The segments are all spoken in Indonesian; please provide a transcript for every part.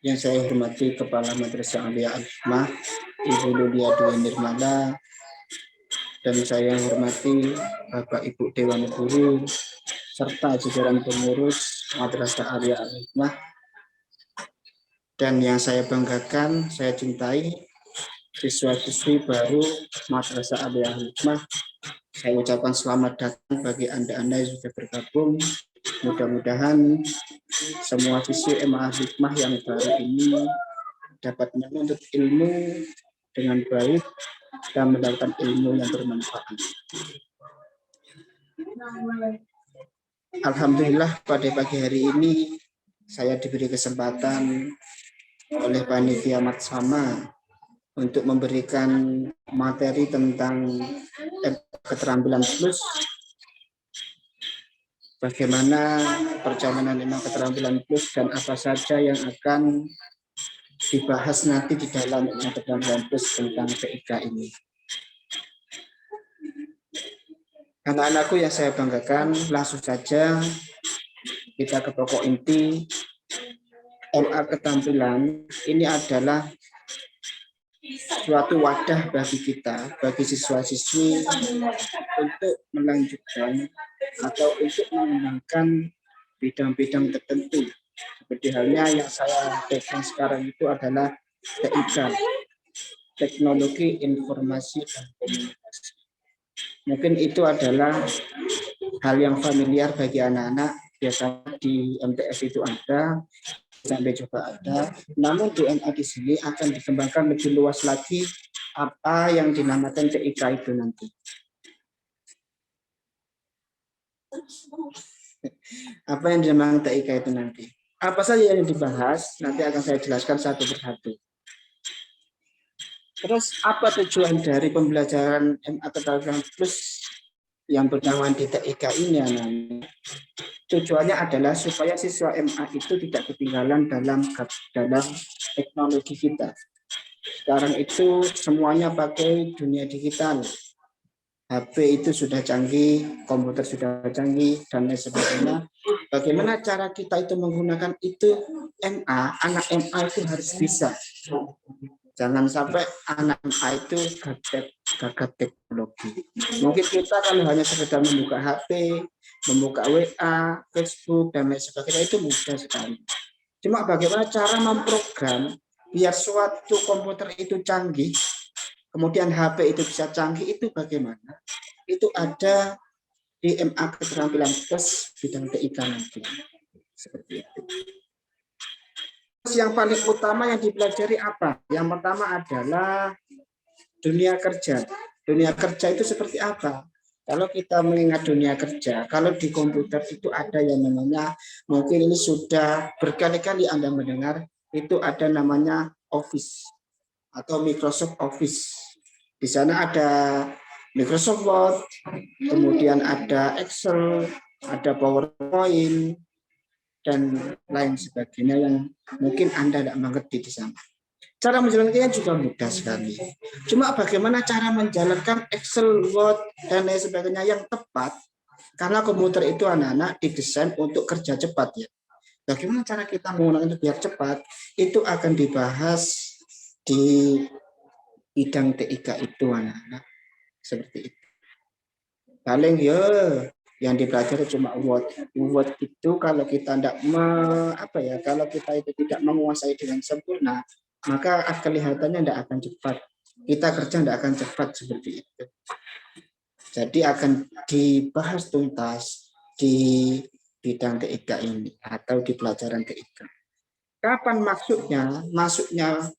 Yang saya hormati Kepala Madrasah Aliyah Al-Hikmah, Ibu Ludia Dwi Nirmala, dan saya hormati Bapak Ibu Dewan Guru, serta jajaran pengurus Madrasah Aliyah Al-Hikmah. Dan yang saya banggakan, saya cintai, siswa-siswi baru Madrasah Aliyah Al-Hikmah. Saya ucapkan selamat datang bagi Anda-Anda yang sudah bergabung. Mudah-mudahan semua siswi MA Hikmah yang baru ini dapat menuntut ilmu dengan baik dan mendapatkan ilmu yang bermanfaat. Alhamdulillah pada pagi hari ini saya diberi kesempatan oleh panitia Matsama untuk memberikan materi tentang keterampilan plus, bagaimana perjalanan memang keterampilan plus dan apa saja yang akan dibahas nanti di dalam keterampilan plus tentang TIK ini. Anak-anakku yang saya banggakan, langsung saja kita ke pokok inti. MA keterampilan ini adalah suatu wadah bagi kita, bagi siswa-siswi untuk melanjutkan atau untuk mengembangkan bidang-bidang tertentu. Seperti halnya yang saya pegang sekarang itu adalah TIK, Teknologi Informasi dan Komunikasi. Mungkin itu adalah hal yang familiar bagi anak-anak, biasanya di MTS itu ada, sampai juga ada. Namun di MA di sini akan dikembangkan lebih luas lagi apa yang dinamakan TIK itu nanti. Apa yang dinamakan TIK itu nanti? Apa saja yang dibahas, nanti akan saya jelaskan satu persatu. Terus apa tujuan dari pembelajaran MA Keterampilan Plus yang bernama di TIK ini? Tujuannya adalah supaya siswa MA itu tidak ketinggalan dalam teknologi kita. Sekarang itu semuanya pakai dunia digital. HP itu sudah canggih, komputer sudah canggih, dan lain sebagainya. Bagaimana cara kita itu menggunakan itu? Anak MA itu harus bisa. Jangan sampai anak MA itu gagap teknologi. Mungkin kita kalau hanya sekedar membuka HP, membuka WA, Facebook, dan lain sebagainya itu mudah sekali. Cuma bagaimana cara memprogram biar suatu komputer itu canggih, kemudian HP itu bisa canggih, itu bagaimana? Itu ada di MA Keterampilan Plus bidang TIK nanti. Seperti itu. Terus yang paling utama yang dipelajari apa? Yang pertama adalah dunia kerja. Dunia kerja itu seperti apa? Kalau kita mengingat dunia kerja, kalau di komputer itu ada yang namanya, mungkin ini sudah berkali-kali Anda mendengar, itu ada namanya Office atau Microsoft Office. Di sana ada Microsoft Word, kemudian ada Excel, ada PowerPoint, dan lain sebagainya yang mungkin Anda tidak mengerti di sana. Cara menjalankannya juga mudah sekali. Cuma bagaimana cara menjalankan Excel, Word, dan lain sebagainya yang tepat, karena komputer itu anak-anak didesain untuk kerja cepat ya. Bagaimana cara kita menggunakan itu biar cepat, itu akan dibahas di bidang TIK itu anak-anak. Seperti itu. Paling ya yang dipelajari cuma Word. Word itu kalau kita tidak kalau kita itu tidak menguasai dengan sempurna, maka kelihatannya tidak akan cepat. Kita kerja tidak akan cepat seperti itu. Jadi akan dibahas tuntas di bidang TIK ini atau di pelajaran TIK. Kapan maksudnya? Masuknya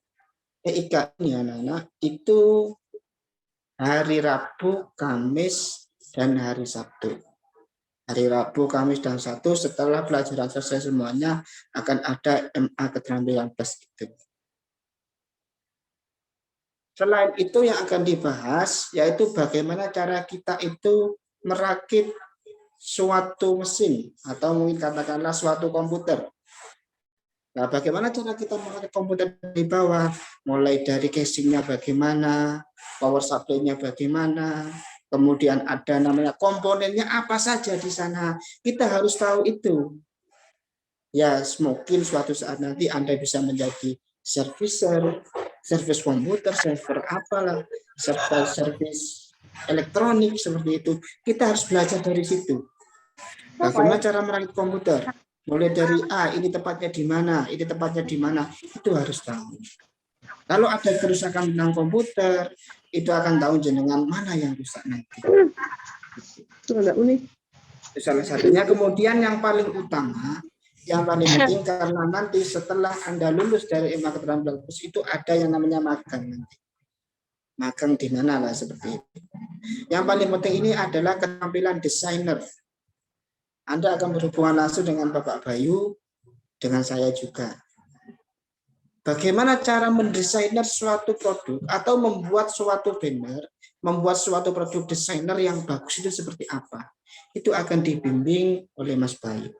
TIK ini anak-anak itu hari Rabu, Kamis, dan hari Sabtu. Hari Rabu, Kamis, dan Sabtu setelah pelajaran selesai semuanya akan ada MA Keterampilan Plus itu. Selain itu yang akan dibahas yaitu bagaimana cara kita itu merakit suatu mesin atau mungkin katakanlah suatu komputer. Nah, bagaimana cara kita merakit komputer di bawah, mulai dari casingnya bagaimana, power supply-nya bagaimana, Kemudian ada namanya komponennya apa saja di sana. Kita harus tahu itu. Ya, mungkin suatu saat nanti Anda bisa menjadi servis komputer, server apalah, servis elektronik seperti itu. Kita harus belajar dari situ. Bagaimana cara merakit komputer? Mulai dari ini tempatnya di mana, ini tempatnya di mana, itu harus tahu. Kalau ada kerusakan tentang komputer, itu akan tahu jenengan mana yang rusak nanti. Itu salah satunya. Kemudian yang paling utama, yang paling penting karena nanti setelah Anda lulus dari MA Keterampilan Khusus itu ada yang namanya magang nanti. Magang di mana lah seperti itu. Yang paling penting ini adalah keterampilan desainer. Anda akan berhubungan langsung dengan Bapak Bayu, dengan saya juga. Bagaimana cara mendesainer suatu produk atau membuat suatu banner, membuat suatu produk desainer yang bagus itu seperti apa? Itu akan dibimbing oleh Mas Bayu.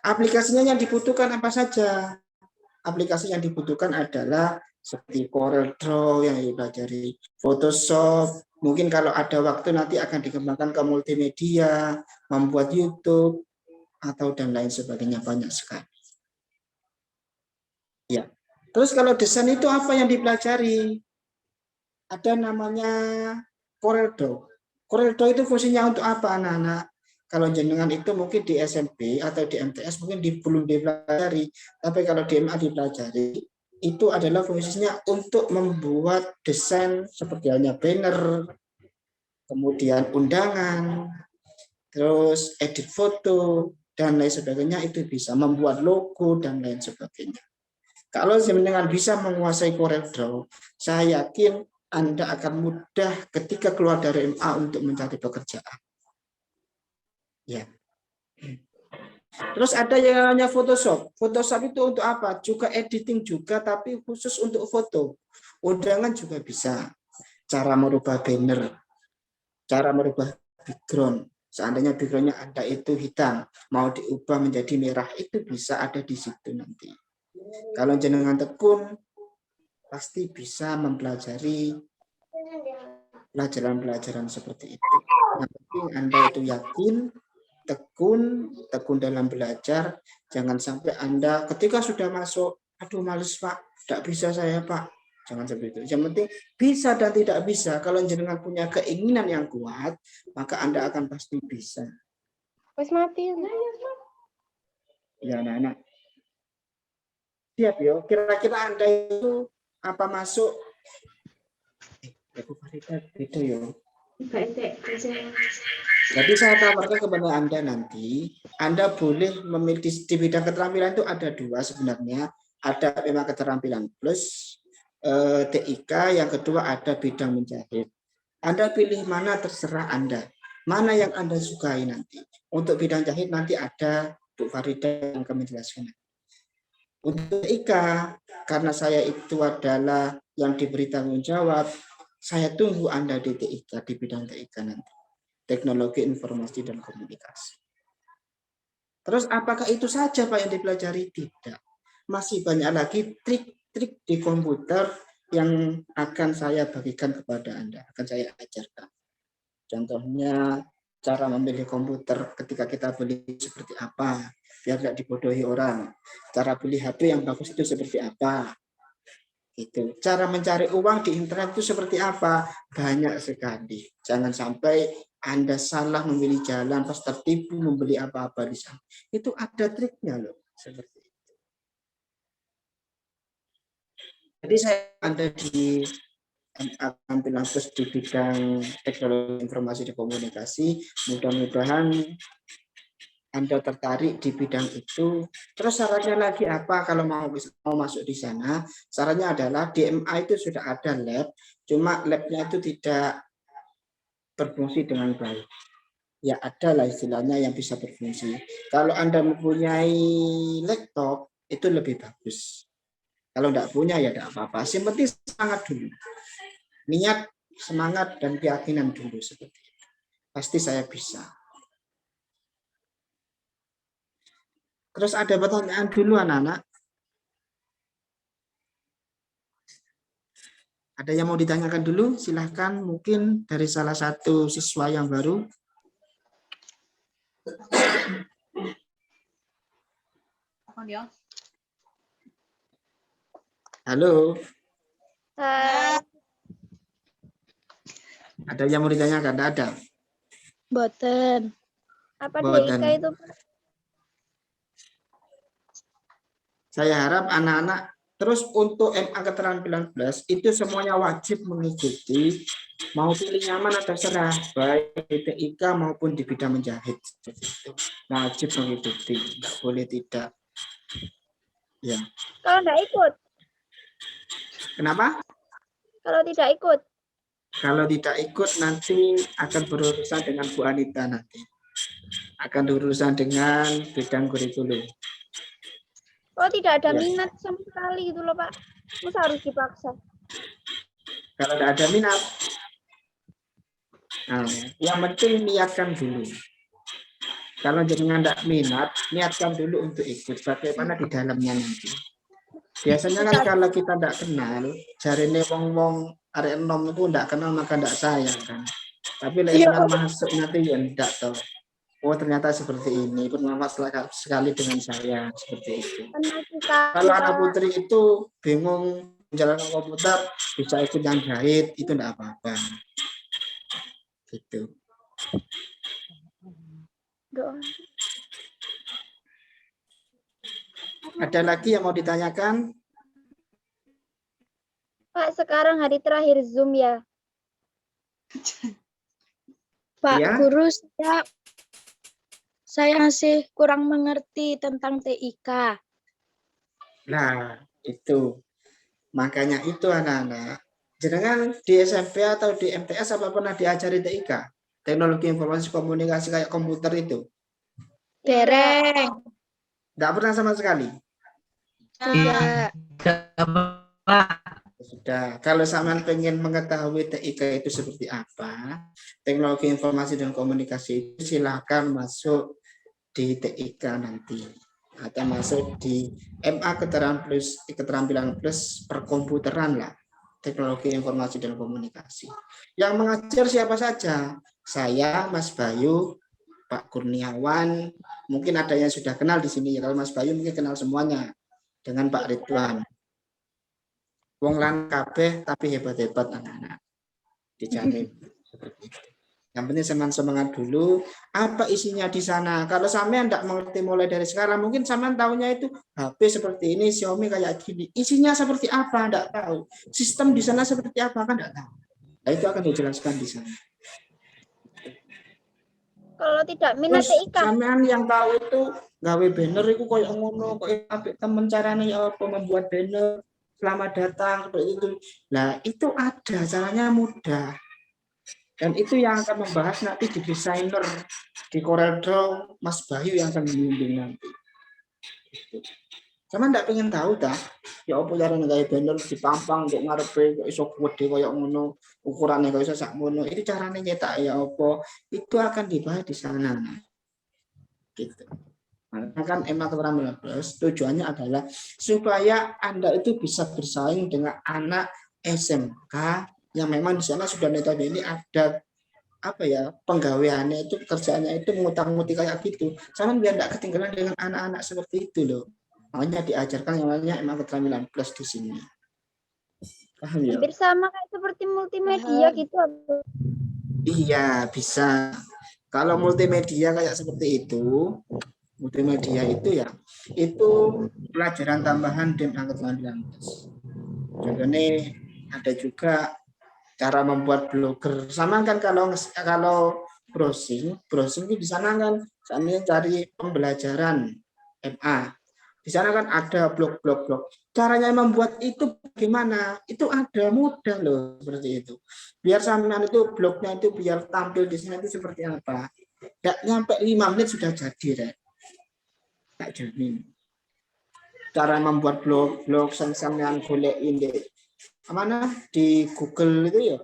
Aplikasinya yang dibutuhkan apa saja? Aplikasi yang dibutuhkan adalah seperti Corel Draw yang dipelajari, Photoshop, mungkin kalau ada waktu nanti akan dikembangkan ke multimedia, membuat YouTube, atau dan lain sebagainya, banyak sekali. Ya. Terus kalau desain itu apa yang dipelajari? Ada namanya Corel Draw. Corel Draw itu fungsinya untuk apa anak-anak? Kalau jenengan itu mungkin di SMP atau di MTS mungkin belum dipelajari, tapi kalau di MA dipelajari, itu adalah fungsinya untuk membuat desain seperti halnya banner, kemudian undangan, terus edit foto, dan lain sebagainya, itu bisa membuat logo dan lain sebagainya. Kalau jenengan bisa menguasai Corel Draw, saya yakin Anda akan mudah ketika keluar dari MA untuk mencari pekerjaan. Ya. Terus ada yang namanya Photoshop. Photoshop itu untuk apa? Juga editing juga, tapi khusus untuk foto. Undangan juga bisa. Cara merubah banner, cara merubah background. Seandainya backgroundnya Anda itu hitam, mau diubah menjadi merah, itu bisa ada di situ nanti. Kalau jenengan tekun, pasti bisa mempelajari pelajaran-pelajaran seperti itu. Yang penting Anda itu yakin, tekun dalam belajar. Jangan sampai Anda ketika sudah masuk, aduh males Pak, tidak bisa saya Pak. Jangan seperti itu. Yang penting bisa dan tidak bisa. Kalau jenengan punya keinginan yang kuat, maka Anda akan pasti bisa. Wes mati. Ya anak-anak. Siap yo. Kira-kira Anda itu apa masuk? Beda yo. Jadi saya tawarkan kepada Anda nanti, Anda boleh memilih di bidang keterampilan itu ada dua sebenarnya. Ada memang keterampilan plus TIK, yang kedua ada bidang menjahit. Anda pilih mana terserah Anda. Mana yang Anda sukai nanti. Untuk bidang jahit nanti ada Bu Farida yang akan menjelaskan. Untuk TIK, karena saya itu adalah yang diberi tanggung jawab, saya tunggu Anda di TIK, di bidang TIK nanti. Teknologi Informasi dan Komunikasi. Terus apakah itu saja Pak yang dipelajari? Tidak. Masih banyak lagi trik-trik di komputer yang akan saya bagikan kepada Anda, akan saya ajarkan. Contohnya cara memilih komputer ketika kita beli seperti apa, biar tidak dibodohi orang. Cara beli HP yang bagus itu seperti apa. Itu. Cara mencari uang di internet itu seperti apa? Banyak sekali. Jangan sampai Anda salah memilih jalan, pas tertipu membeli apa-apa di sana. Itu ada triknya loh. Seperti itu. Jadi saya ada di tampilan plus di bidang teknologi informasi dan komunikasi. Mudah-mudahan Anda tertarik di bidang itu. Terus syaratnya lagi apa kalau mau masuk di sana? Syaratnya adalah di MA itu sudah ada lab, cuma labnya itu tidak berfungsi dengan baik. Ya ada lah istilahnya yang bisa berfungsi. Kalau Anda mempunyai laptop, itu lebih bagus. Kalau tidak punya ya tidak apa-apa. Yang penting semangat dulu. Niat, semangat, dan keyakinan dulu seperti itu. Pasti saya bisa. Terus ada pertanyaan dulu anak-anak? Ada yang mau ditanyakan dulu? Silahkan, mungkin dari salah satu siswa yang baru. Halo, Hai. ada yang mau ditanyakan? Tidak ada. Boten. Apa Boten. DIK itu, Pak? Saya harap anak-anak terus untuk MA keterampilan plus itu semuanya wajib mengikuti, mau pilih nyaman atau serah, baik di TIK maupun di bidang menjahit. Wajib mengikuti, tidak boleh tidak. Ya. Kalau tidak ikut? Kenapa? Kalau tidak ikut? Kalau tidak ikut nanti akan berurusan dengan Bu Anita nanti. Akan berurusan dengan bidang kurikulum. Oh, tidak ada Ya. minat sama sekali gitu loh, Pak. Masa harus dipaksa? Kalau tidak ada minat, nah, yang penting niatkan dulu. Kalau jenengan tidak minat, niatkan dulu untuk ikut. Bagaimana di dalamnya nanti. Biasanya kan kalau kita tidak kenal, jarine wong-wong arek enom itu tidak kenal maka tidak sayang kan. Tapi lesengan masuk nanti ya tidak tahu. Oh ternyata seperti ini, bermanfaat sekali dengan saya seperti itu. Kalau anak putri itu bingung jalan komputer, bisa ikut yang jahit, itu tidak apa-apa. Gitu. Ada lagi yang mau ditanyakan? Pak, sekarang hari terakhir Zoom ya. Pak Ya? Guru, saya masih kurang mengerti tentang TIK. Nah, itu. Makanya itu anak-anak. Jenengan di SMP atau di MTS apa pernah diajari TIK? Teknologi informasi komunikasi kayak komputer itu? Dereng. Tidak pernah sama sekali? Tidak. Sudah. Kalau sampean pengen mengetahui TIK itu seperti apa, teknologi informasi dan komunikasi itu silakan masuk di TIK nanti. Atau masuk di MA keterampilan plus perkomputeran lah. Teknologi informasi dan komunikasi. Yang mengajar siapa saja? Saya, Mas Bayu, Pak Kurniawan, mungkin ada yang sudah kenal di sini. Kalau Mas Bayu mungkin kenal semuanya dengan Pak Ridwan. Wong lan kabeh tapi hebat-hebat anak-anak. Dijamin seperti itu. Yang penting semangat dulu. Apa isinya di sana? Kalau sampean tidak mengerti mulai dari sekarang, mungkin sampean tahunya itu HP seperti ini, Xiaomi kayak gini. Isinya seperti apa? Tidak tahu. Sistem di sana seperti apa kan tidak tahu. Nah, itu akan dijelaskan di sana. Kalau tidak minat TIK. Sampean yang tahu itu gawe banner itu koyo ngono, koyo apik temen caranya ya apa membuat banner. Selamat datang seperti itu. Nah, itu ada caranya mudah. Dan itu yang akan membahas nanti di desainer di Corel Draw Mas Bayu yang akan membimbing nanti. Sama ndak pengen tahu dah. Ya apa caranya kayak banner dipampang untuk ngarepe kok iso gede koyo ngono, ukurannya kok iso sak ngono. Itu caranya nyetak ya apa? Itu akan dibahas di sana. Gitu. Karena kan MA keterampilan plus tujuannya adalah supaya Anda itu bisa bersaing dengan anak SMK yang memang di sana sudah notabene ada apa ya penggaweannya itu kerjaannya itu mengutang-nguti kayak gitu. Sama biar tidak ketinggalan dengan anak-anak seperti itu loh. Makanya diajarkan yang namanya MA keterampilan plus di sini. Paham ya? Hampir sama kayak seperti multimedia gitu. Iya bisa. Kalau multimedia kayak seperti itu. Multimedia itu ya, itu pelajaran tambahan di angkatan 19. Contohnya ada juga cara membuat blogger. Sama kan kalau browsing itu di sana kan sambil cari pembelajaran MA. Di sana kan ada blog. Caranya membuat itu bagaimana? Itu ada mudah loh seperti itu. Biar sampean itu blognya itu biar tampil di sini itu seperti apa? Nggak nyampe 5 menit sudah jadi, Rek. Tak jamin. Cara membuat blog yang boleh ini mana di Google itu ya.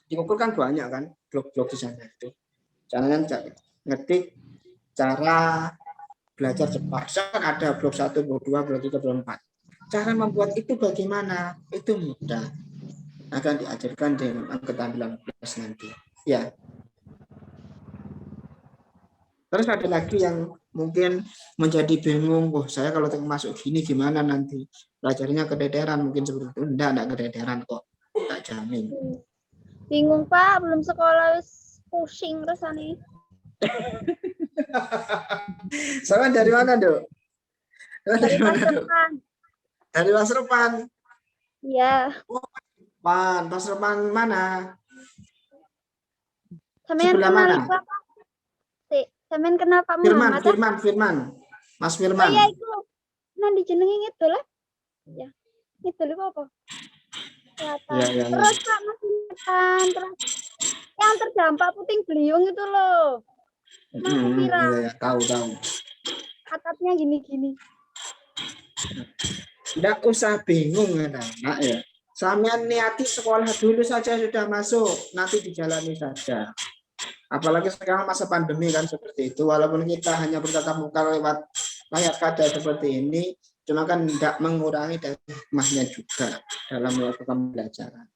Di Google kan banyak kan blog-blog di sana itu. Jangan ngetik cara belajar cepat. Kan ada blog 1, blog 2, blog 3, blog 4. Cara membuat itu bagaimana? Itu mudah. akan diajarkan di angkatan 18 nanti. Ya. Terus ada lagi yang mungkin menjadi bingung, saya kalau masuk gini gimana nanti? Belajarnya kedederan mungkin seperti itu. Enggak kedederan kok. Tak jamin. Bingung Pak, belum sekolah pusing rasanya. Sama dari mana, Dok? Dari Pasuruan. Dari Pasuruan. Iya. Pasuruan mana? Sampean kenal Pak? Sampean kenal Pak Muhammad? Firman. Mas Firman. Oh iya itu. Nah dijenengi itu lah. Ya. Itu lho apa? Ya. Terus Pak masih terus yang terdampak puting beliung itu loh. Ya, tahu. Atapnya gini-gini. Nggak usah bingung anak ya. Sampean niati sekolah dulu saja sudah masuk, nanti dijalani saja. Apalagi sekarang masa pandemi kan seperti itu. Walaupun kita hanya bertatap muka lewat layar kaca seperti ini, cuma kan tidak mengurangi dari hikmahnya juga dalam melakukan pembelajaran.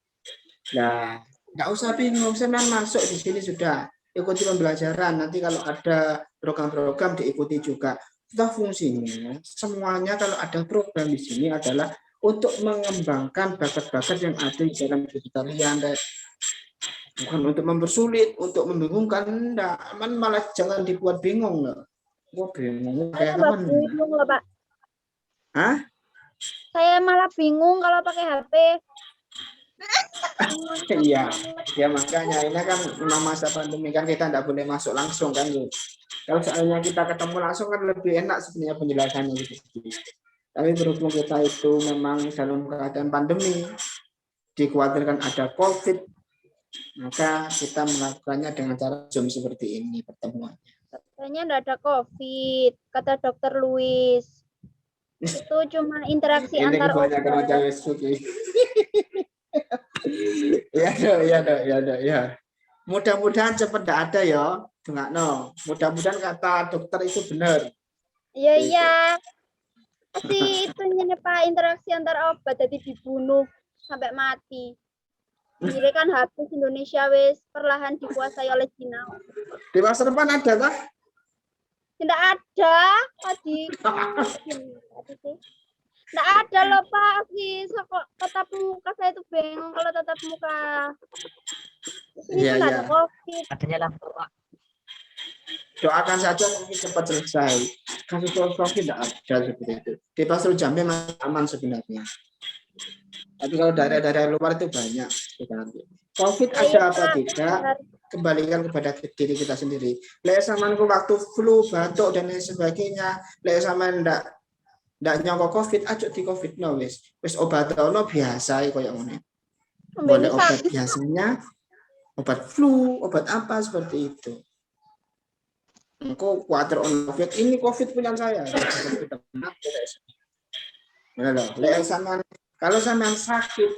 Nah, nggak usah bingung, sebenarnya masuk di sini sudah ikuti pembelajaran. Nanti kalau ada program-program diikuti juga. Toh fungsinya semuanya kalau ada program di sini adalah untuk mengembangkan bakat-bakat yang ada di dalam diri kalian. Bukan untuk mempersulit, untuk membingungkan, enggak. Malah jangan dibuat bingung loh. Gue bingung kayak kapan? Bingung loh Pak. Hah? Saya malah bingung kalau pakai HP. Iya, ya makanya ini kan memang masa pandemi kan kita tidak boleh masuk langsung kan. Kalau soalnya kita ketemu langsung kan lebih enak sebenarnya penjelasannya gitu. Tapi berhubung kita itu memang dalam keadaan pandemi, dikhawatirkan ada COVID, maka kita melakukannya dengan cara Zoom seperti ini pertemuannya. Katanya tidak ada COVID, kata Dokter Louis. Itu cuma interaksi antar orang. Ya. Mudah-mudahan cepat tidak ada ya. No. Mudah-mudahan kata dokter itu benar. Iya. Pasti itu Pak, interaksi antar obat jadi dibunuh sampai mati. Ini kan habis Indonesia wis perlahan dikuasai oleh Cina. Di masa depan ada kah? Tidak ada tadi. Tidak ada loh Pak, tatap muka saya itu bingung kalau tatap muka. Ini tidak ada COVID. Adanya langsung Pak. Doakan saja mungkin cepat selesai. Kasus COVID tidak ada seperti itu. Di Pasir Jambi masih aman sebenarnya. Tapi kalau daerah-daerah luar itu banyak. COVID ada apa tidak? Kembalikan kepada diri kita sendiri. Lek samanku waktu flu, batuk dan lain sebagainya, lek sama ndak nyangka COVID, aja di COVID no wis obat ono biasa koyo ngene. Boleh obat biasanya, obat flu, obat apa seperti itu. Engkau khawatir on COVID, ini COVID punya saya. Lek sama kalau sama sakit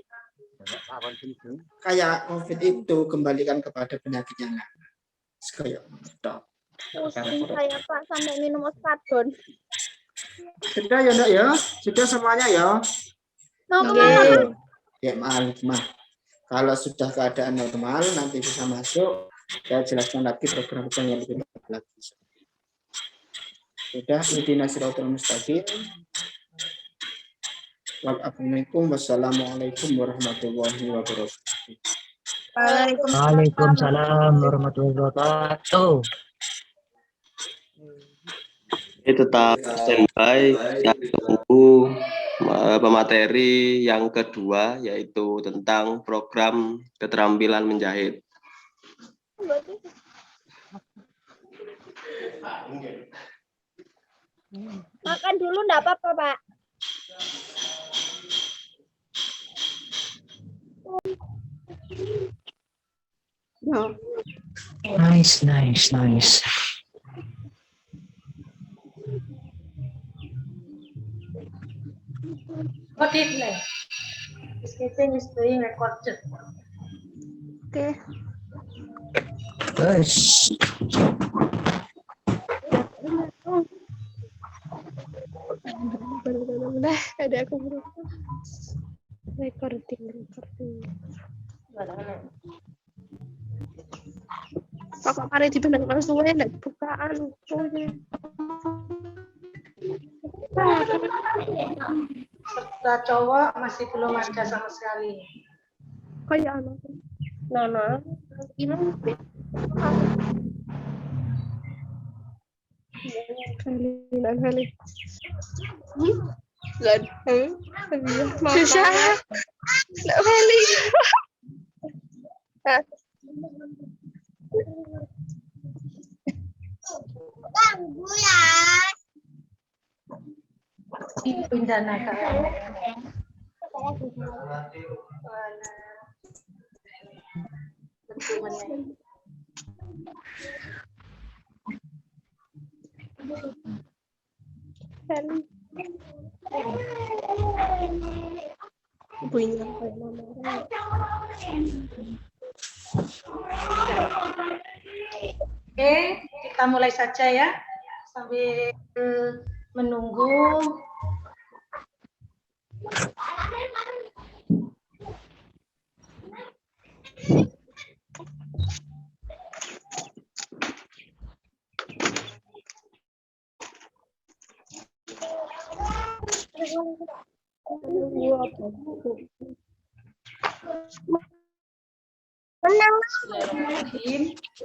kayak COVID itu kembalikan kepada penyakit yang lain. Kayak pusing saya Pak sampai minum ospadon. Sudah ya Dok ya, sudah semuanya ya. Mau kemana? Ya mah. Kalau sudah keadaan normal nanti bisa masuk. Saya jelaskan lagi program yang lebih lagi. Sudah, ihdinas siratal mustaqim. Wassalamualaikum warahmatullahi wabarakatuh. Waalaikumsalam warahmatullahi wabarakatuh. Ini tetap standby, yang tunggu pemateri yang kedua yaitu tentang program keterampilan menjahit. Makan dulu enggak apa-apa, Pak. No. Nice. What is like? This meeting is being recorded. Okay. Yes. Udah, ada aku recording. Pokok kare dibenang suwe ndak bukaan. Serta cowok masih belum ada sama sekali. Kayak anak. Nana, ini kali. Susah. Nggak Feli. Pindah nakal. Bunyinya kayak mama. Oke, kita mulai saja ya. Sambil menunggu.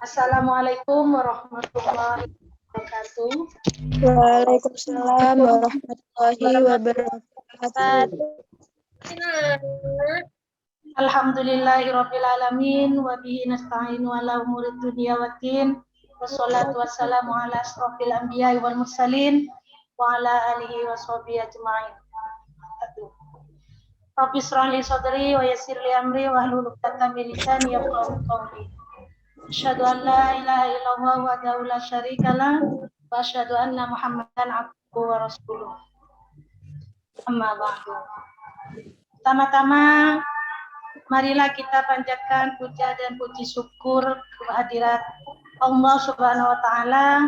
Assalamualaikum warahmatullahi wabarakatuh. Waalaikumsalam warahmatullahi wabarakatuh. Alhamdulillahirabbil alamin wa bihi nasta'inu ala umurid dunya waddin. Wassalatu wassalamu ala asrofil anbiya'i wal mursalin wa ala alihi wa sahbihi ajma'in. Rabbi shrah li sadri wa yassir li amri wa hlul 'uqdatam min lisani yafqahu qawli. Asyhadu an la ilaha illallah wahdahu la syarika lah wa asyhadu anna Muhammadan abduhu wa rasuluh. Amma ba'du. Pertama-tama marilah kita panjatkan puja dan puji syukur kehadirat Allah Subhanahu wa taala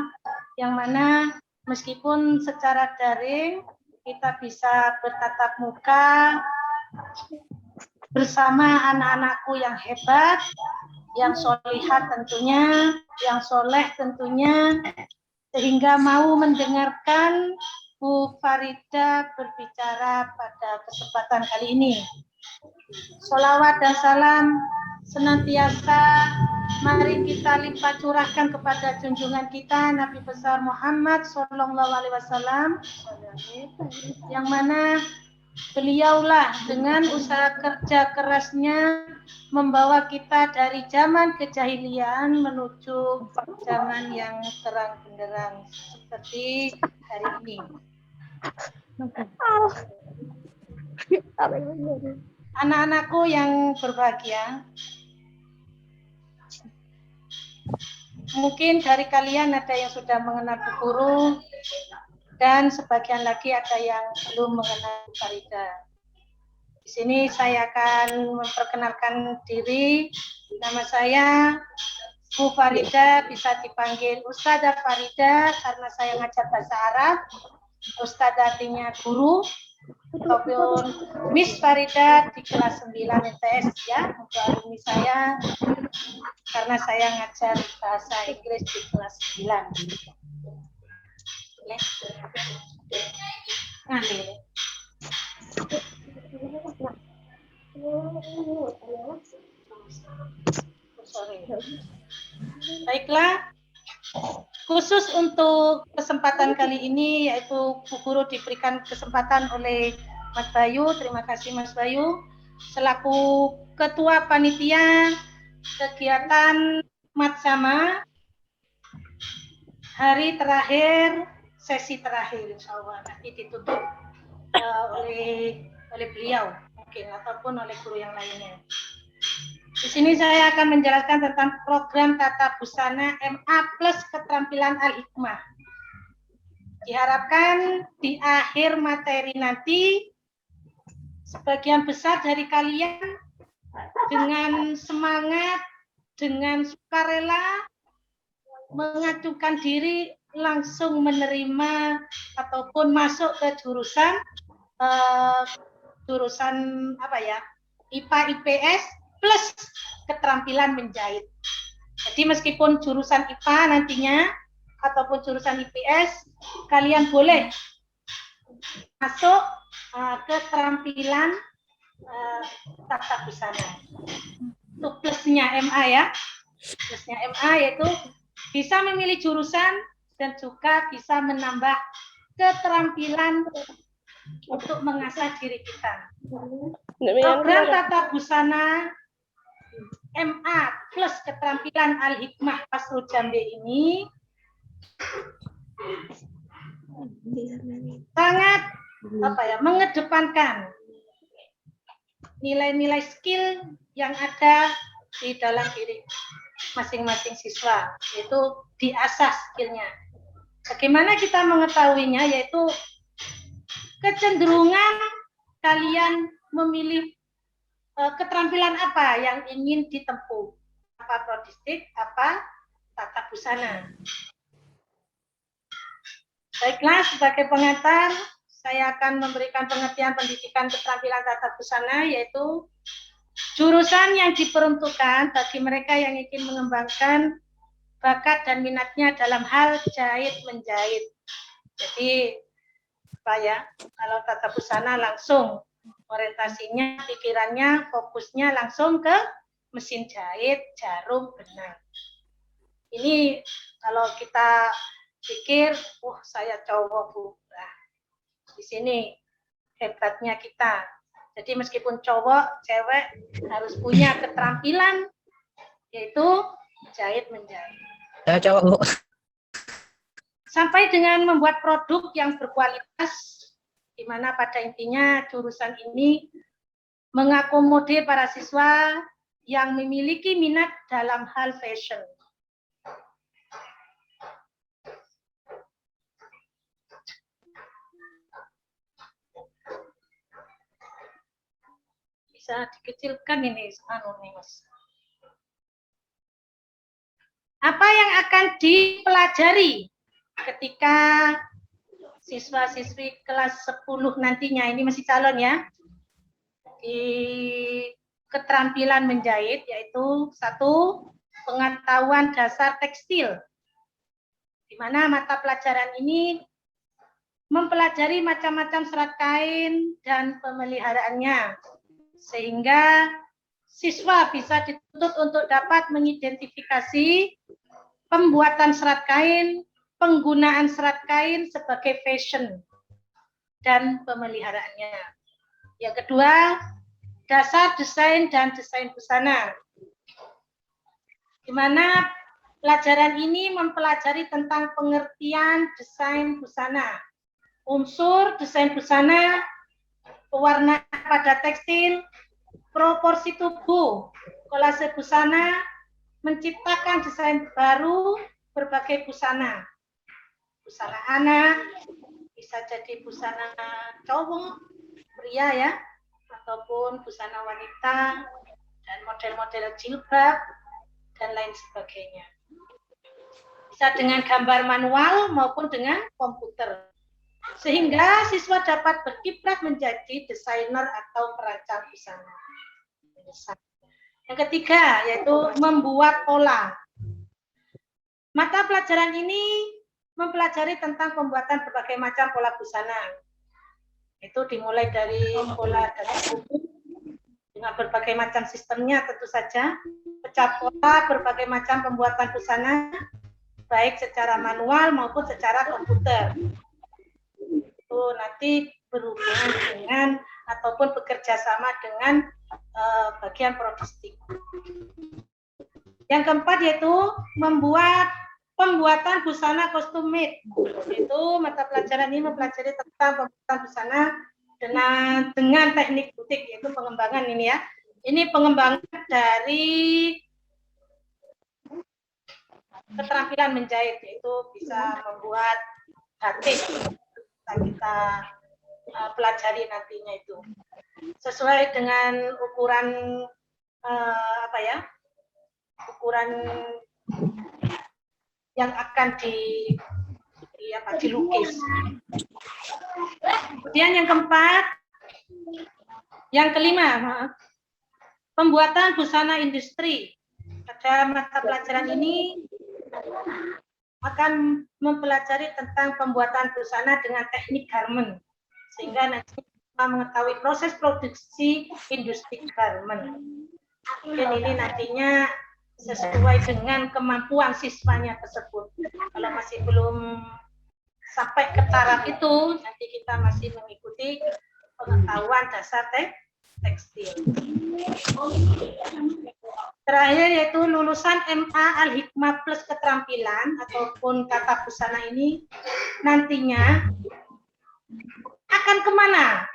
yang mana meskipun secara daring kita bisa bertatap muka bersama anak-anakku yang hebat, yang solihat tentunya, yang soleh tentunya, sehingga mau mendengarkan Bu Farida berbicara pada kesempatan kali ini. Sholawat dan salam senantiasa mari kita limpah curahkan kepada junjungan kita Nabi besar Muhammad SAW, yang mana beliaulah dengan usaha kerja kerasnya membawa kita dari zaman kejahilian menuju zaman yang terang benderang seperti hari ini. Anak-anakku yang berbahagia, mungkin dari kalian ada yang sudah mengenal Bu Guru dan sebagian lagi ada yang belum mengenal Bu Farida. Di sini saya akan memperkenalkan diri. Nama saya Bu Farida, bisa dipanggil Ustadzah Farida karena saya ngajar bahasa Arab. Ustadzah artinya guru, ataupun Miss Farida di kelas 9 MTS ya, untuk alumni saya karena saya ngajar bahasa Inggris di kelas 9. Ya. Baiklah, khusus untuk kesempatan kali ini yaitu Bu Guru diberikan kesempatan oleh Mas Bayu. Terima kasih Mas Bayu selaku Ketua Panitia kegiatan Matsama hari terakhir, sesi terakhir insya Allah nanti ditutup oleh beliau mungkin ataupun oleh guru yang lainnya. Di sini saya akan menjelaskan tentang program Tata Busana MA Plus Keterampilan Al-Hikmah. Diharapkan di akhir materi nanti sebagian besar dari kalian dengan semangat, dengan sukarela mengajukan diri langsung menerima ataupun masuk ke jurusan apa ya, IPA IPS plus keterampilan menjahit. Jadi meskipun jurusan IPA nantinya ataupun jurusan IPS, kalian boleh masuk keterampilan tata busana. Itu plusnya MA ya. Plusnya MA yaitu bisa memilih jurusan dan juga bisa menambah keterampilan untuk mengasah diri kita. Program tata busana MA plus keterampilan Al-Hikmah Fasrul Jambe ini sangat mengedepankan nilai-nilai skill yang ada di dalam diri masing-masing siswa, yaitu diasah skillnya. Bagaimana kita mengetahuinya, yaitu kecenderungan kalian memilih keterampilan apa yang ingin ditempuh, apa prodistik, apa tata busana. Baiklah, sebagai pengantar, saya akan memberikan pengertian pendidikan keterampilan tata busana, yaitu jurusan yang diperuntukkan bagi mereka yang ingin mengembangkan bakat dan minatnya dalam hal jahit-menjahit. Jadi, kalau tata busana langsung orientasinya, pikirannya, fokusnya langsung ke mesin jahit, jarum, benang. Ini kalau kita pikir, saya cowok, Bu. Nah, di sini hebatnya kita. Jadi meskipun cowok, cewek harus punya keterampilan, yaitu jahit-menjahit. Saya cowok, Bu. Sampai dengan membuat produk yang berkualitas, di mana pada intinya jurusan ini mengakomodir para siswa yang memiliki minat dalam hal fashion. Bisa dikecilkan ini, Mas. Apa yang akan dipelajari ketika siswa-siswi kelas 10 nantinya, ini masih calon ya, di keterampilan menjahit, yaitu 1, pengetahuan dasar tekstil, di mana mata pelajaran ini mempelajari macam-macam serat kain dan pemeliharaannya, sehingga siswa bisa dituntut untuk dapat mengidentifikasi pembuatan serat kain, penggunaan serat kain sebagai fashion, dan pemeliharaannya. Yang kedua, dasar desain dan desain busana, di mana pelajaran ini mempelajari tentang pengertian desain busana, unsur desain busana, pewarnaan pada tekstil, proporsi tubuh, kolase busana, menciptakan desain baru berbagai busana. Busana anak, bisa jadi busana cowok, pria ya, ataupun busana wanita, dan model-model jilbab, dan lain sebagainya. Bisa dengan gambar manual maupun dengan komputer. Sehingga siswa dapat berkiprah menjadi desainer atau perancang busana. Yang ketiga, yaitu membuat pola. Mata pelajaran ini mempelajari tentang pembuatan berbagai macam pola busana. Itu dimulai dari pola dari buku dengan berbagai macam sistemnya tentu saja, pecah pola berbagai macam pembuatan busana, baik secara manual maupun secara komputer. Itu nanti berhubungan dengan ataupun bekerja sama dengan bagian prodistik. Yang keempat yaitu pembuatan busana custom made. Itu mata pelajaran ini mempelajari tentang pembuatan busana dengan teknik butik, yaitu pengembangan ini ya. Ini pengembangan dari keterampilan menjahit, yaitu bisa membuat batik. Kita pelajari nantinya itu sesuai dengan ukuran ukuran yang akan dilukis. Kemudian yang kelima, pembuatan busana industri. Pada mata pelajaran ini akan mempelajari tentang pembuatan busana dengan teknik garment, sehingga nanti kita mengetahui proses produksi industri garment. Dan ini nantinya sesuai dengan kemampuan siswanya tersebut. Kalau masih belum sampai ke taraf itu, nanti kita masih mengikuti pengetahuan dasar tekstil. Terakhir yaitu lulusan MA Al-Hikmah plus keterampilan ataupun tata busana ini nantinya akan kemana?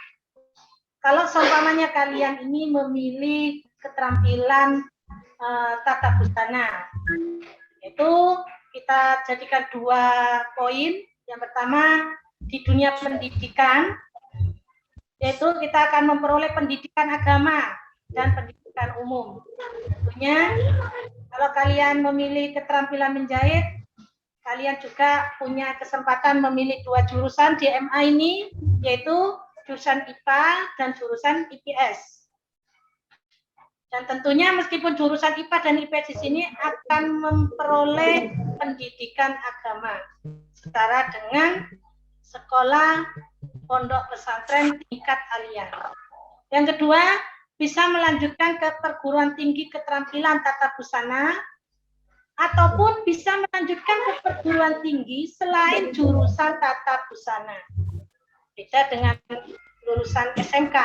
Kalau seumpamanya kalian ini memilih keterampilan tata busana, itu kita jadikan 2 poin. Yang pertama di dunia pendidikan, yaitu kita akan memperoleh pendidikan agama dan pendidikan umum. Tentunya kalau kalian memilih keterampilan menjahit, kalian juga punya kesempatan memilih 2 jurusan di MA ini, yaitu jurusan IPA dan jurusan IPS. Dan tentunya meskipun jurusan IPA dan IPS di sini akan memperoleh pendidikan agama setara dengan sekolah pondok pesantren tingkat aliyah. Yang kedua, bisa melanjutkan ke perguruan tinggi keterampilan tata busana ataupun bisa melanjutkan ke perguruan tinggi selain jurusan tata busana. Beda dengan lulusan SMK.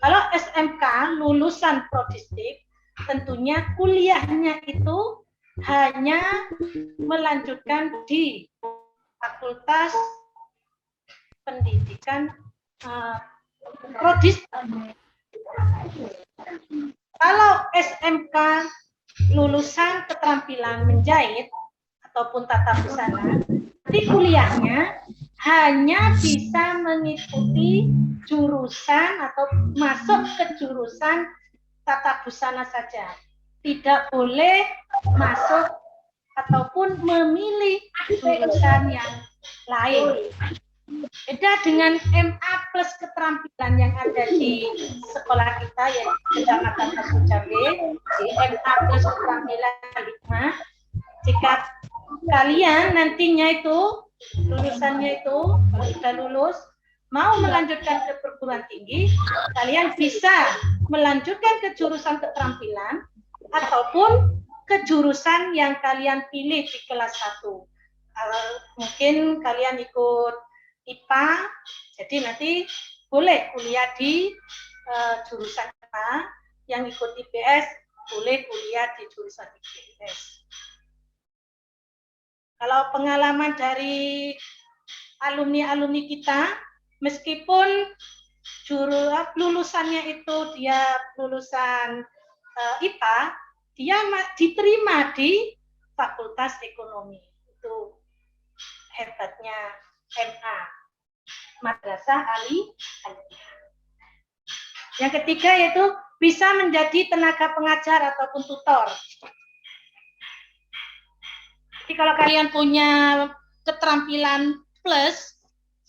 Kalau SMK lulusan prodistik, tentunya kuliahnya itu hanya melanjutkan di Fakultas Pendidikan prodistik. Kalau SMK lulusan keterampilan menjahit ataupun tata busana, di kuliahnya hanya bisa mengikuti jurusan atau masuk ke jurusan tata busana saja. Tidak boleh masuk ataupun memilih jurusan yang lain. Beda dengan MA plus keterampilan yang ada di sekolah kita, yaitu Kecamatan Kasucabe, di MA plus keterampilan Hikmah. Jika kalian nantinya itu lulusannya itu kalau sudah lulus mau melanjutkan ke perguruan tinggi, kalian bisa melanjutkan ke jurusan keterampilan ataupun ke jurusan yang kalian pilih di kelas 1. Mungkin kalian ikut IPA, jadi nanti boleh kuliah di jurusan IPA, yang ikut IPS boleh kuliah di jurusan IPS. Kalau pengalaman dari alumni-alumni kita, meskipun lulusannya itu dia lulusan IPA, dia diterima di Fakultas Ekonomi. Itu hebatnya MA, Madrasah Aliyah. Yang ketiga yaitu bisa menjadi tenaga pengajar ataupun tutor. Jadi kalau kalian punya keterampilan plus,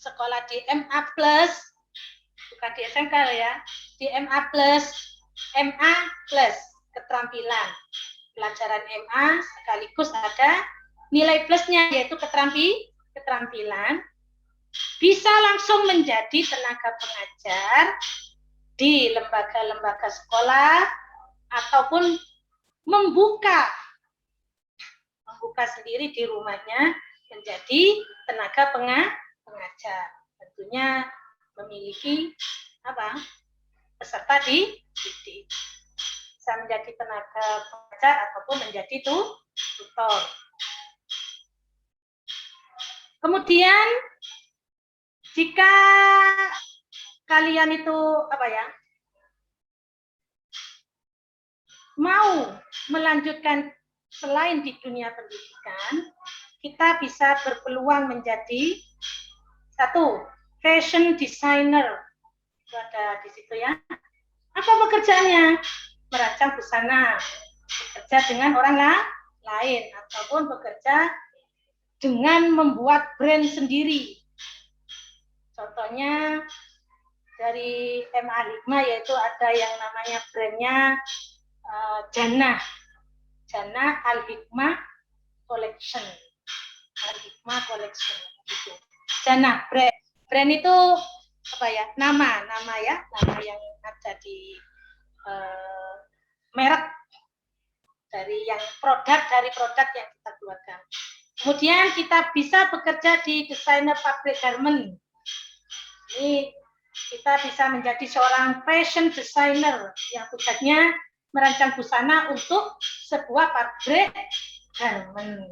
sekolah di MA plus, bukan di SMK ya, di MA plus keterampilan. Pelajaran MA sekaligus ada nilai plusnya yaitu keterampilan, bisa langsung menjadi tenaga pengajar di lembaga-lembaga sekolah ataupun membuka sendiri di rumahnya menjadi tenaga pengajar. Tentunya memiliki peserta didik. Bisa menjadi tenaga pengajar ataupun menjadi tutor. Kemudian jika kalian itu mau melanjutkan selain di dunia pendidikan, kita bisa berpeluang menjadi 1, fashion designer. Itu ada di situ ya. Apa pekerjaannya? Merancang busana, bekerja dengan orang lain ataupun bekerja dengan membuat brand sendiri. Contohnya dari MA Hikmah yaitu ada yang namanya brandnya Jannah Al-Hikmah Collection. Al-Hikmah Collection gitu. Jannah brand itu apa ya? Nama yang ada di merek dari produk yang kita keluarkan. Kemudian kita bisa bekerja di desainer pabrik garment. Ini kita bisa menjadi seorang fashion designer yang tugasnya merancang busana untuk sebuah pabrik garment.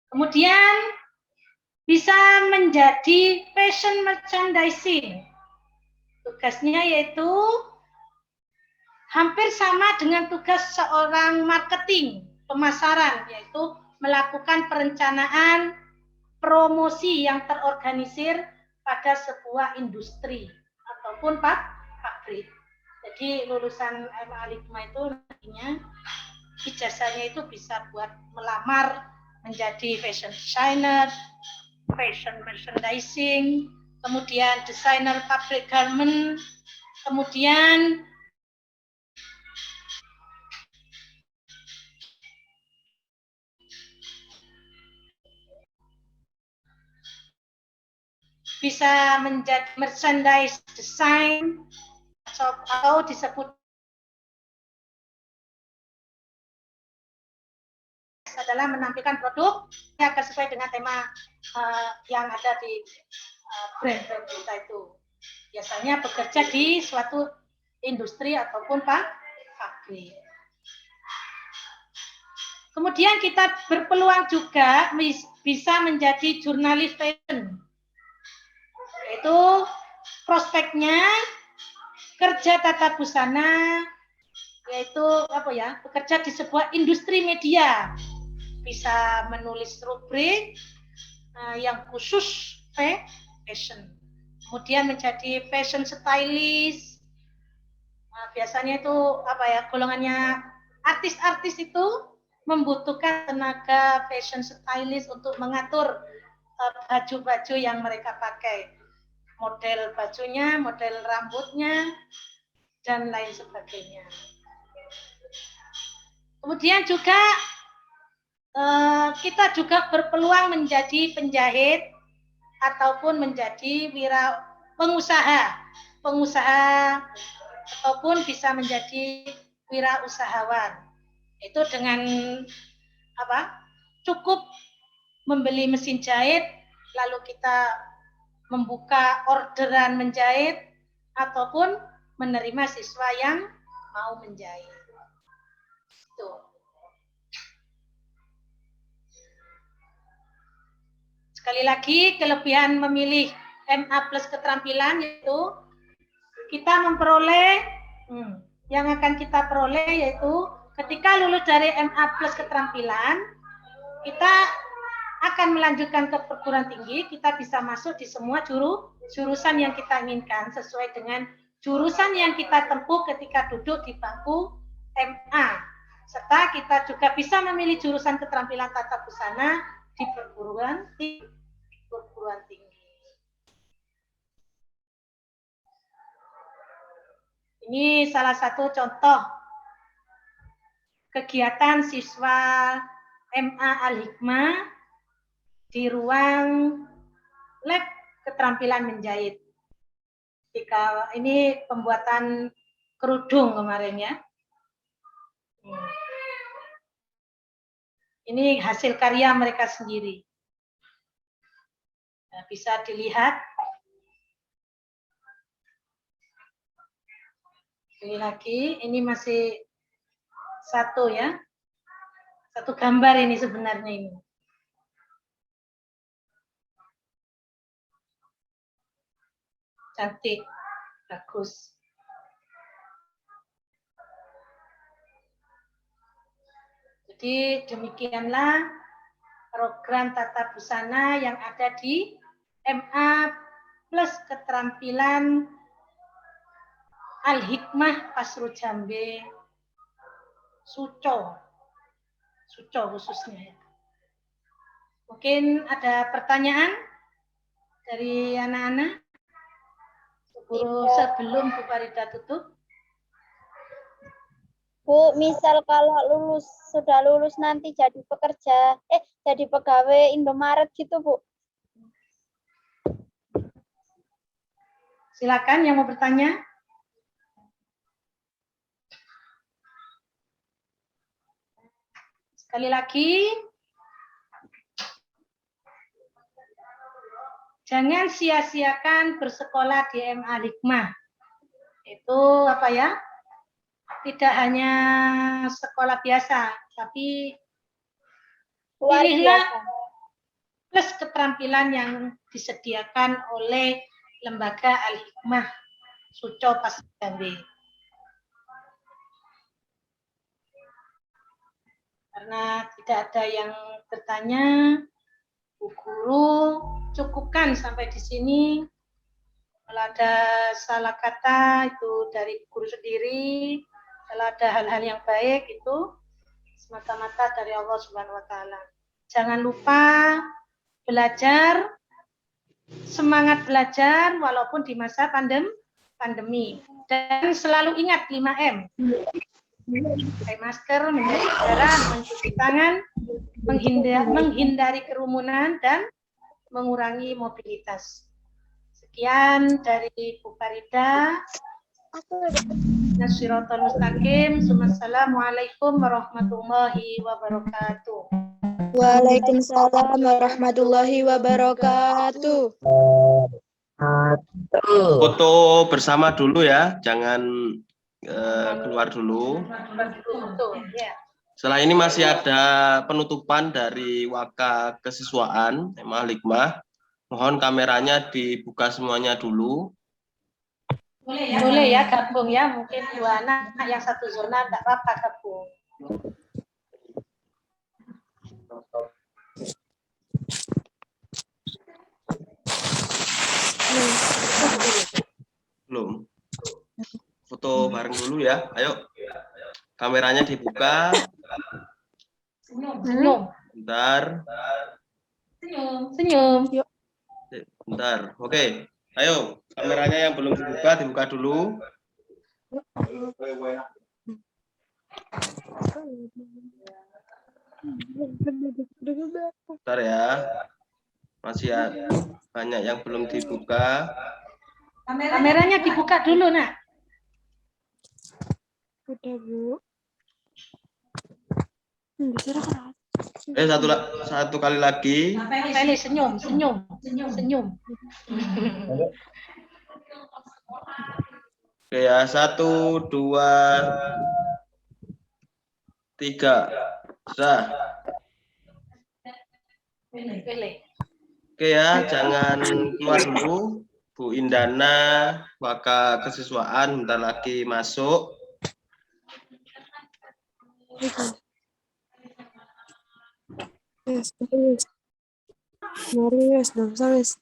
Kemudian bisa menjadi fashion merchandising. Tugasnya yaitu hampir sama dengan tugas seorang marketing, pemasaran, yaitu melakukan perencanaan promosi yang terorganisir pada sebuah industri ataupun pabrik. Jadi lulusan MA Al-Hikmah itu nantinya ijazahnya itu bisa buat melamar menjadi fashion designer, fashion merchandising, kemudian desainer pabrik garment, kemudian bisa menjadi merchandise design atau disebut adalah menampilkan produk yang akan sesuai dengan tema yang ada di brand kita itu. Biasanya bekerja di suatu industri ataupun pabrik. Kemudian kita berpeluang juga bisa menjadi jurnalis fashion. Yaitu prospeknya kerja tata busana, yaitu apa ya, bekerja di sebuah industri media, bisa menulis rubrik yang khusus fashion, kemudian menjadi fashion stylist. Biasanya itu apa ya, golongannya artis-artis itu membutuhkan tenaga fashion stylist untuk mengatur baju-baju yang mereka pakai. Model bajunya, model rambutnya, dan lain sebagainya. Kemudian juga kita juga berpeluang menjadi penjahit ataupun menjadi pengusaha ataupun bisa menjadi wirausahawan. Itu dengan apa? Cukup membeli mesin jahit, lalu kita membuka orderan menjahit ataupun menerima siswa yang mau menjahit. Tuh. Sekali lagi, kelebihan memilih MA plus keterampilan yaitu kita memperoleh yang akan kita peroleh yaitu ketika lulus dari MA plus keterampilan, kita akan melanjutkan ke perguruan tinggi, kita bisa masuk di semua jurusan yang kita inginkan sesuai dengan jurusan yang kita tempuh ketika duduk di bangku MA. Serta kita juga bisa memilih jurusan keterampilan tata busana di perguruan tinggi. Ini salah satu contoh kegiatan siswa MA Al-Hikmah di ruang lab keterampilan menjahit. Ini pembuatan kerudung kemarin ya. Ini hasil karya mereka sendiri. Nah, bisa dilihat. Sekali lagi, ini masih satu ya. Satu gambar ini sebenarnya ini. Cantik, bagus. Jadi demikianlah program tata busana yang ada di MA plus keterampilan Al-Hikmah Pasru Jambe Suco khususnya. Mungkin ada pertanyaan dari anak-anak sebelum Bu Farida tutup. Bu, misal kalau sudah lulus nanti jadi jadi pegawai Indomaret gitu, Bu. Silakan yang mau bertanya. Sekali lagi, jangan sia-siakan bersekolah di MA Hikmah. Itu apa ya? Tidak hanya sekolah biasa, tapi Luar pilihlah biasa. plus keterampilan yang disediakan oleh Lembaga Al-Hikmah Suco Pasar Jambi. Karena tidak ada yang bertanya, Bu Guru, cukupkan sampai di sini. Kalau ada salah kata itu dari guru sendiri, kalau ada hal-hal yang baik itu semata-mata dari Allah Subhanahu wa taala. Jangan lupa belajar, semangat belajar walaupun di masa pandemi. Dan selalu ingat 5M. Pakai masker, menjaga jarak, mencuci tangan, menghindari kerumunan, dan mengurangi mobilitas. Sekian dari Bu Farida. Nasyiratul mustaqim. Assalamualaikum warahmatullahi wabarakatuh. Waalaikumsalam warahmatullahi wabarakatuh. Foto bersama dulu ya, jangan keluar dulu. Ya. Setelah ini masih ada penutupan dari Waka Kesiswaan MA Hikmah. Mohon kameranya dibuka semuanya dulu. Boleh ya gabung ya, mungkin 2 anak yang satu zona enggak apa-apa gabung. Belum. Foto bareng dulu ya. Ayo. Kameranya dibuka. Senyum. Bentar. Senyum. Bentar. Oke. Ayo. Kameranya yang belum dibuka dulu. Bentar ya. Masih banyak yang belum dibuka. Kameranya dibuka dulu, Nak. Udah, Bu. Satu kali lagi. Apa ini? Senyum. Oke ya, 1, 2, 3. Sudah. Pilih. Oke ya, jangan keluar dulu. Bu Indana, Waka Kesiswaan, bentar lagi masuk. Mari wes, belum wes.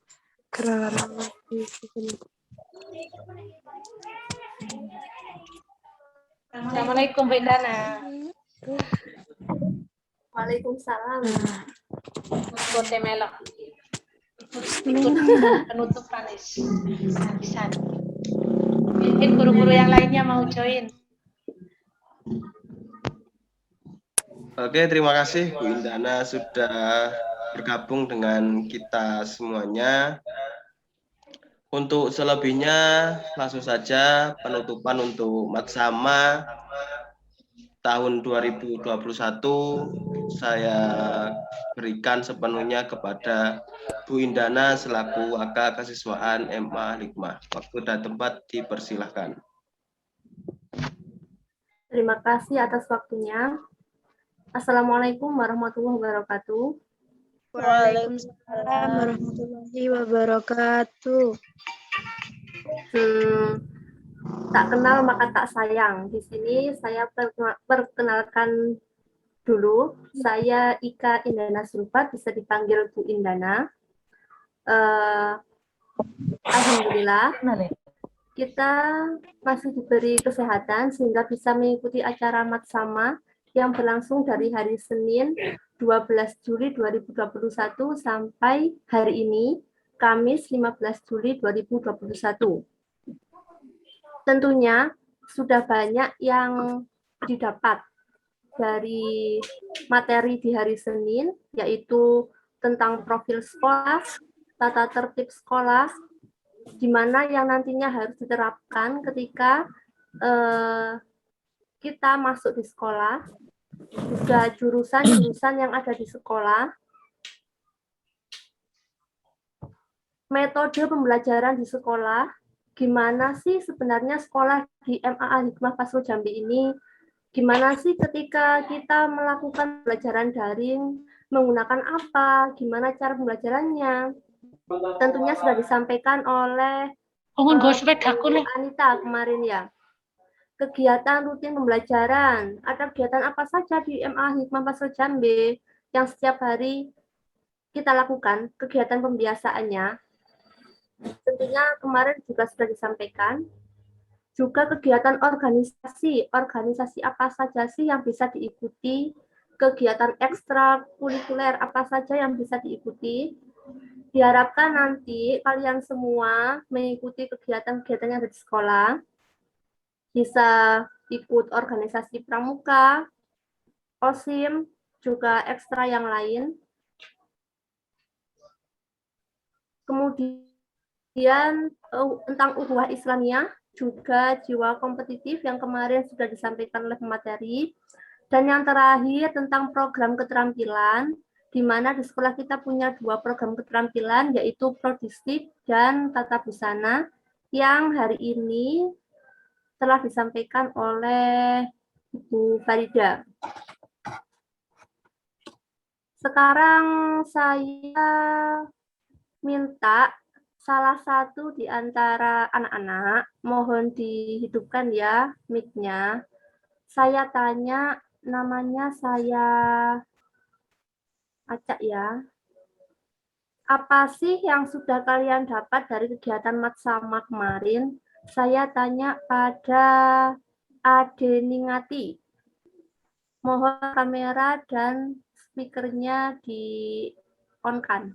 Assalamualaikum, Bu Indana. Waalaikumsalam. Kote melok. Penutup Panis. Bisa. Mungkin guru-guru yang lainnya mau join. Oke, terima kasih Bu Indana sudah bergabung dengan kita semuanya. Untuk selebihnya langsung saja penutupan untuk Matsama tahun 2021 saya berikan sepenuhnya kepada Bu Indana selaku Waka Kesiswaan MA Hikmah. Waktu dan tempat dipersilahkan. Terima kasih atas waktunya. Assalamualaikum warahmatullahi wabarakatuh. Waalaikumsalam warahmatullahi wabarakatuh. Tak kenal maka tak sayang. Di sini saya perkenalkan dulu. Saya Ika Indana Sulfat, bisa dipanggil Bu Indana. Alhamdulillah, kita masih diberi kesehatan sehingga bisa mengikuti acara Matsama yang berlangsung dari hari Senin 12 Juli 2021 sampai hari ini, Kamis 15 Juli 2021. Tentunya sudah banyak yang didapat dari materi di hari Senin, yaitu tentang profil sekolah, tata tertib sekolah, di mana yang nantinya harus diterapkan ketika kita masuk di sekolah, juga jurusan-jurusan yang ada di sekolah, metode pembelajaran di sekolah, gimana sih sebenarnya sekolah di MA Al-Hikmah Fasrul Jambi ini, gimana sih ketika kita melakukan pembelajaran daring, menggunakan apa, gimana cara pembelajarannya. Tentunya sudah disampaikan oleh Anita kemarin ya. Kegiatan rutin pembelajaran, ada kegiatan apa saja di MA Hikmah Fasrul Jambi yang setiap hari kita lakukan, kegiatan pembiasaannya. Tentunya kemarin juga sudah disampaikan. Juga kegiatan organisasi apa saja sih yang bisa diikuti, kegiatan ekstrakurikuler apa saja yang bisa diikuti. Diharapkan nanti kalian semua mengikuti kegiatan-kegiatan yang ada di sekolah, bisa ikut organisasi pramuka, OSIM, juga ekstra yang lain. Kemudian tentang ukhuwah Islamiyah, juga jiwa kompetitif yang kemarin sudah disampaikan oleh pemateri. Dan yang terakhir tentang program keterampilan, di mana di sekolah kita punya 2 program keterampilan, yaitu Prodistik dan Tata Busana, yang hari ini telah disampaikan oleh Ibu Farida. Sekarang saya minta salah satu di antara anak-anak, mohon dihidupkan ya mic-nya. Saya tanya, namanya saya acak ya. Apa sih yang sudah kalian dapat dari kegiatan Matsama kemarin? Saya tanya pada Ade Ningati. Mohon kamera dan speakernya di-on-kan.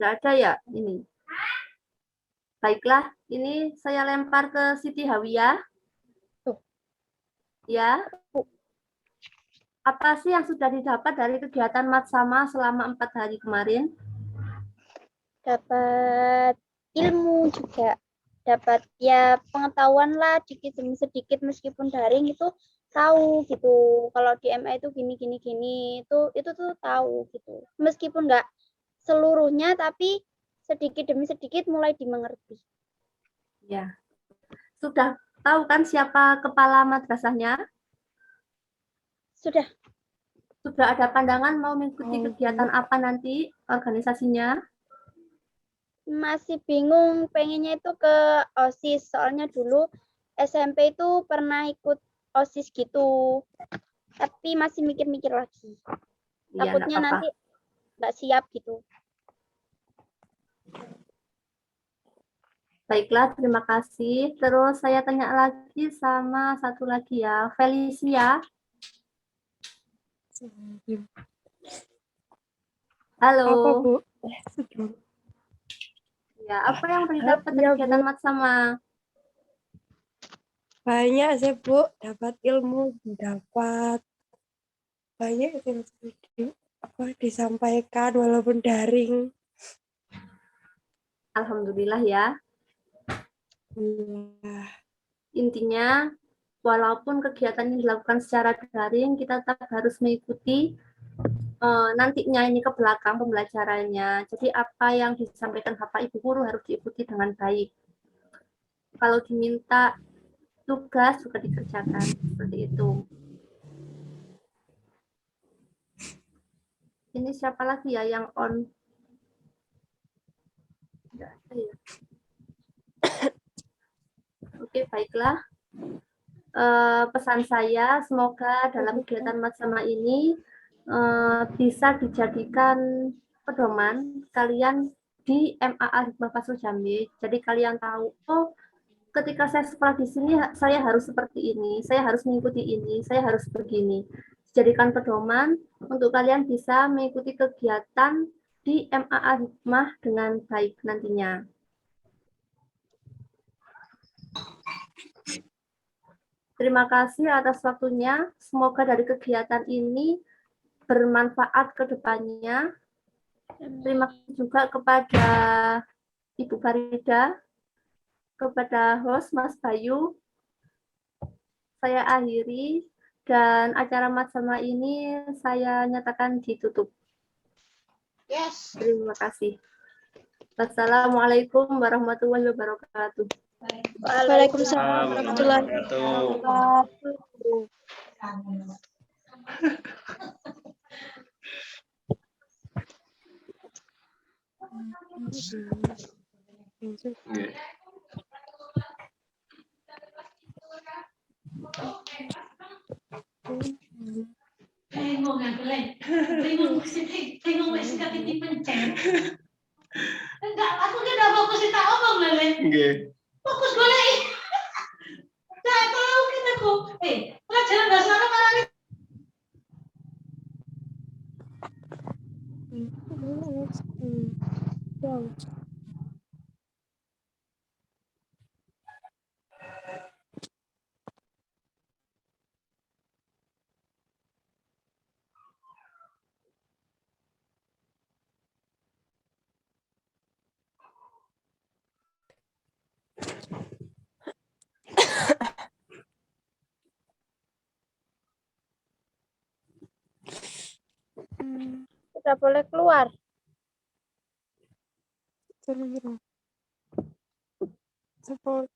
Tidak ada ya ini. Baiklah, ini saya lempar ke Siti Hawiyah. Ya. Apa sih yang sudah didapat dari kegiatan Matsama selama 4 hari kemarin? Dapat ilmu juga, dapat ya pengetahuan lah sedikit demi sedikit, meskipun daring itu tahu gitu. Kalau di MA itu gini itu tuh tahu gitu. Meskipun nggak seluruhnya, tapi sedikit demi sedikit mulai dimengerti. Ya. Sudah tahu kan siapa kepala madrasahnya? Sudah. Sudah ada pandangan mau mengikuti kegiatan apa nanti organisasinya? Masih bingung, pengennya itu ke OSIS, soalnya dulu SMP itu pernah ikut OSIS gitu. Tapi masih mikir-mikir lagi. Takutnya nanti nggak siap gitu. Baiklah, terima kasih. Terus saya tanya lagi sama satu lagi ya, Felicia. Halo. Apa, Bu? Ya, apa yang didapat dari kegiatan Matsama? Banyak sih, Bu. Dapat ilmu, dapat banyak yang disampaikan walaupun daring. Alhamdulillah ya. Intinya, walaupun kegiatan ini dilakukan secara daring, kita tetap harus mengikuti nantinya ini ke belakang pembelajarannya. Jadi apa yang disampaikan Bapak Ibu guru harus diikuti dengan baik. Kalau diminta tugas juga dikerjakan seperti itu. Ini siapa lagi ya yang on? Oke, baiklah. Pesan saya, semoga dalam kegiatan Matsama ini bisa dijadikan pedoman kalian di MA Al-Hikmah Fasrul Jambi. Jadi kalian tahu, oh ketika saya sekolah di sini saya harus seperti ini, saya harus mengikuti ini, saya harus begini. dijadikan pedoman untuk kalian bisa mengikuti kegiatan di MAA Hikmah dengan baik nantinya. Terima kasih atas waktunya. Semoga dari kegiatan ini bermanfaat ke depannya. Terima kasih juga kepada Ibu Farida, kepada host Mas Bayu. Saya akhiri dan acara Matsama ini saya nyatakan ditutup. Yes. Terima kasih. Wassalamualaikum warahmatullahi wabarakatuh. Waalaikumsalam warahmatullahi Wabarakatuh. wabarakatuh. Nggih. Tengok aku lain. Tengok wes kaki dipencet. Enggak, aku kena fokus tak omong lele. Nggih. Fokus golek. Tak tahu kan aku. Pelajaran bahasa Arab malah Sudah boleh keluar. Support.